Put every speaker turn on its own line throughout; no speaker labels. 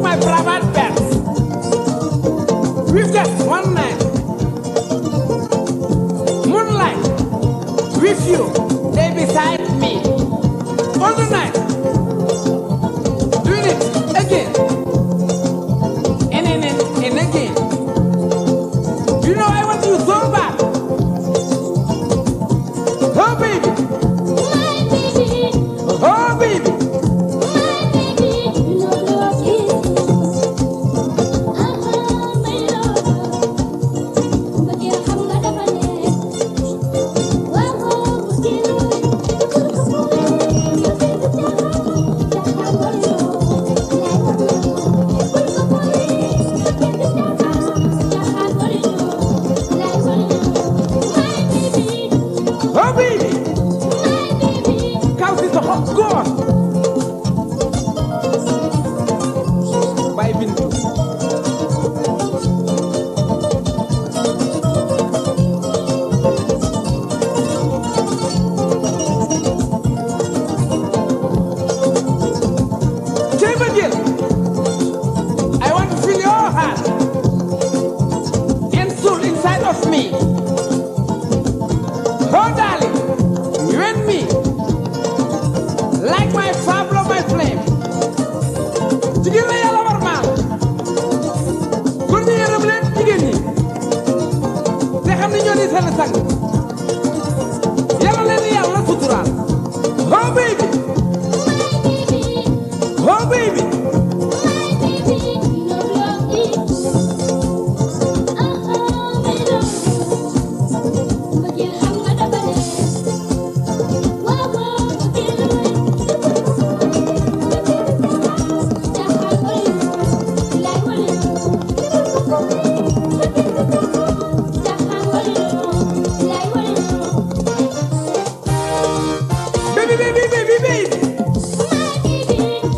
my private pets. We've just one night. Moonlight with you, they beside me. All the night. Doing it again. And again. You know I want you so bad. Oh baby. Oh baby. Oh baby. Cows is a hot god. Bye Bintu. Again. I want to feel your heart and soul inside of me. Oh darling, you and me, like my fable, my flame. Jigéen la Yàlla war maal. Kon ñu yërëm leen jigéen ñi. Te xam ne ñoo di seen sang. Yàlla leen Yàlla suturaal. Oh baby. Oh baby.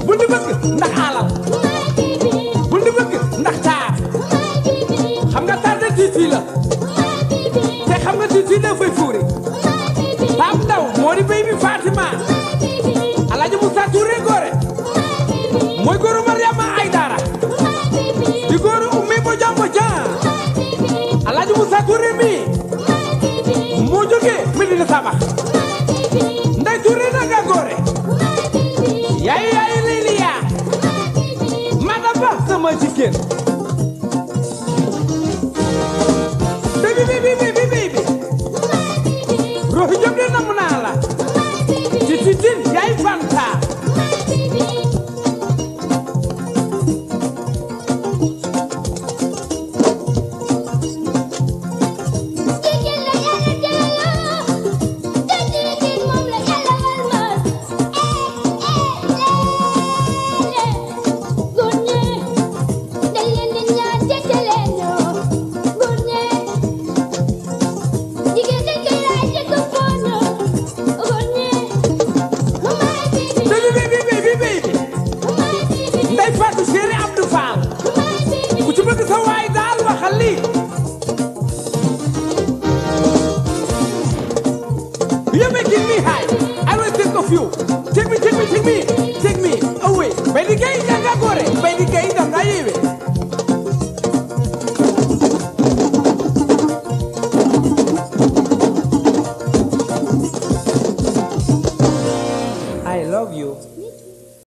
Bul di bëgg ndax alal. Bul di bëgg ndax taar. Xam nga taar de tiiti la. Te xam nga tiiti la fay fuuri. Pape Ndaw moo di baby Fatima. Alaaji Moussa Touré Gore. Mooy góoru Mariama Aydara. Di góoru Ummi Bojang Bojang. Alaaji Moussa Touré mi. Moo jógee Medina Sabax. Ndey Touré nanga Gore. Yaay Liliya. Madaba sama jigéen. Baby. Rohi Jóob de namm naa la. Tin yaay Fanta. You're making me high. I will think of you. Take me away. By the gate, Gore. By the gate.